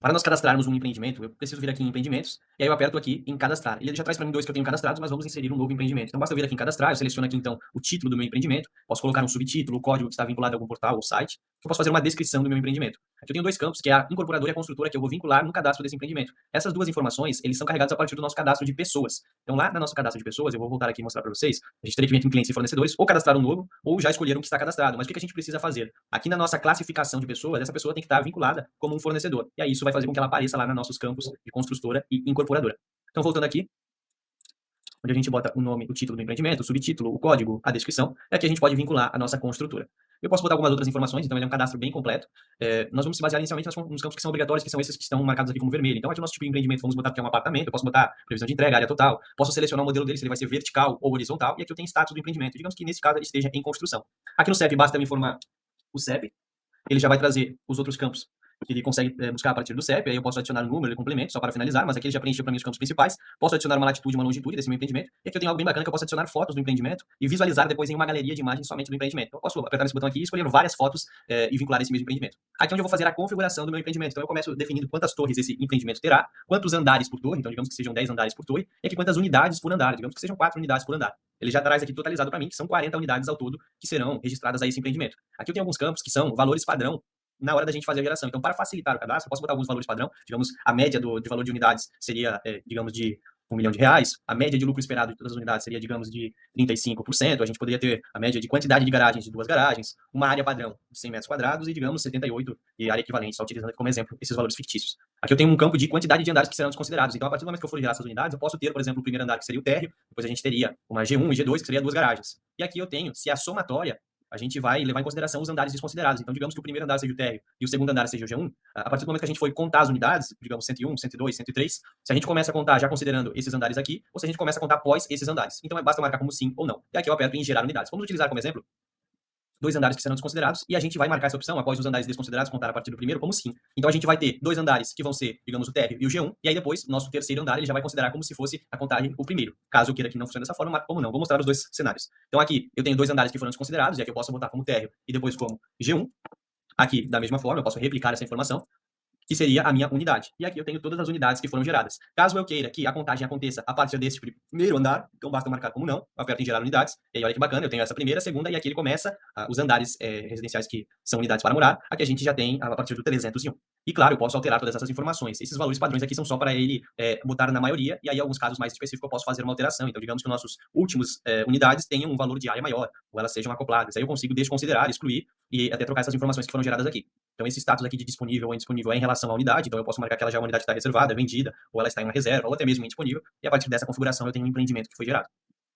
Para nós cadastrarmos um empreendimento, eu preciso vir aqui em empreendimentos, e aí eu aperto aqui em cadastrar. Ele já traz para mim 2 que eu tenho cadastrados, mas vamos inserir um novo empreendimento. Então basta eu vir aqui em cadastrar, eu seleciono aqui então o título do meu empreendimento, posso colocar um subtítulo, o código que está vinculado a algum portal ou site, eu posso fazer uma descrição do meu empreendimento. Aqui eu tenho 2 campos, que é a incorporadora e a construtora, que eu vou vincular no cadastro desse empreendimento. Essas 2 informações, eles são carregados a partir do nosso cadastro de pessoas. Então lá no nosso cadastro de pessoas, eu vou voltar aqui e mostrar para vocês, a gente teria que vir aqui em clientes e fornecedores, ou cadastrar um novo, ou já escolher um que está cadastrado. Mas o que a gente precisa fazer? Aqui na nossa classificação de pessoas, essa pessoa tem que estar vinculada como um fornecedor. E aí isso vai fazer com que ela apareça lá nos nossos campos de construtora e incorporadora. Então, voltando aqui, onde a gente bota o nome, o título do empreendimento, o subtítulo, o código, a descrição, é aqui a gente pode vincular a nossa construtora. Eu posso botar algumas outras informações, então ele é um cadastro bem completo. Nós vamos se basear inicialmente nos campos que são obrigatórios, que são esses que estão marcados aqui como vermelho. Então, aqui o nosso tipo de empreendimento, vamos botar que é um apartamento, eu posso botar previsão de entrega, área total, posso selecionar o modelo dele, se ele vai ser vertical ou horizontal, e aqui eu tenho status do empreendimento. Digamos que nesse caso ele esteja em construção. Aqui no CEP basta me informar o CEP, ele já vai trazer os outros campos que ele consegue buscar a partir do CEP, aí eu posso adicionar um número de complemento, só para finalizar, mas aqui ele já preencheu para mim os campos principais. Posso adicionar uma latitude e uma longitude desse meu empreendimento. E aqui eu tenho algo bem bacana que eu posso adicionar fotos do empreendimento e visualizar depois em uma galeria de imagens somente do empreendimento. Então eu posso apertar nesse botão aqui e escolher várias fotos e vincular esse mesmo empreendimento. Aqui é onde eu vou fazer a configuração do meu empreendimento. Então eu começo definindo quantas torres esse empreendimento terá, quantos andares por torre, então digamos que sejam 10 andares por torre, e aqui quantas unidades por andar, digamos que sejam 4 unidades por andar. Ele já traz aqui totalizado para mim, que são 40 unidades ao todo que serão registradas a esse empreendimento. Aqui eu tenho alguns campos que são valores padrão na hora da gente fazer a geração. Então, para facilitar o cadastro, eu posso botar alguns valores padrão. Digamos, a média de valor de unidades seria, digamos, de R$ 1 milhão. A média de lucro esperado de todas as unidades seria, digamos, de 35%. A gente poderia ter a média de quantidade de garagens de 2 garagens, uma área padrão de 100 metros quadrados e, digamos, 78 de área equivalente, só utilizando aqui como exemplo esses valores fictícios. Aqui eu tenho um campo de quantidade de andares que serão desconsiderados. Então, a partir do momento que eu for gerar essas unidades, eu posso ter, por exemplo, o primeiro andar, que seria o térreo, depois a gente teria uma G1 e G2, que seria 2 garagens. E aqui eu tenho, se a somatória a gente vai levar em consideração os andares desconsiderados. Então, digamos que o primeiro andar seja o térreo e o segundo andar seja o G1, a partir do momento que a gente for contar as unidades, digamos 101, 102, 103, se a gente começa a contar já considerando esses andares aqui, ou se a gente começa a contar após esses andares. Então, basta marcar como sim ou não. E aqui eu aperto em gerar unidades. Vamos utilizar como exemplo 2 andares que serão desconsiderados, e a gente vai marcar essa opção, após os andares desconsiderados, contar a partir do primeiro como sim. Então a gente vai ter 2 andares que vão ser, digamos, o térreo e o G1, e aí depois, nosso terceiro andar, ele já vai considerar como se fosse a contagem o primeiro. Caso eu queira que não funcione dessa forma, marco como não. Vou mostrar os 2 cenários. Então aqui eu tenho 2 andares que foram desconsiderados, e aqui eu posso botar como térreo e depois como G1. Aqui, da mesma forma, eu posso replicar essa informação, que seria a minha unidade. E aqui eu tenho todas as unidades que foram geradas. Caso eu queira que a contagem aconteça a partir desse primeiro andar, então basta marcar como não, eu aperto em gerar unidades, e aí olha que bacana, eu tenho essa primeira, segunda, e aqui ele começa os andares residenciais que são unidades para morar, aqui a gente já tem a partir do 301. E claro, eu posso alterar todas essas informações. Esses valores padrões aqui são só para ele botar na maioria, e aí em alguns casos mais específicos eu posso fazer uma alteração. Então digamos que os nossos últimos unidades tenham um valor de área maior, ou elas sejam acopladas. Aí eu consigo desconsiderar, excluir, e até trocar essas informações que foram geradas aqui. Então, esse status aqui de disponível ou indisponível é em relação à unidade, então eu posso marcar que ela já é uma unidade que está reservada, vendida, ou ela está em uma reserva, ou até mesmo indisponível, e a partir dessa configuração eu tenho um empreendimento que foi gerado.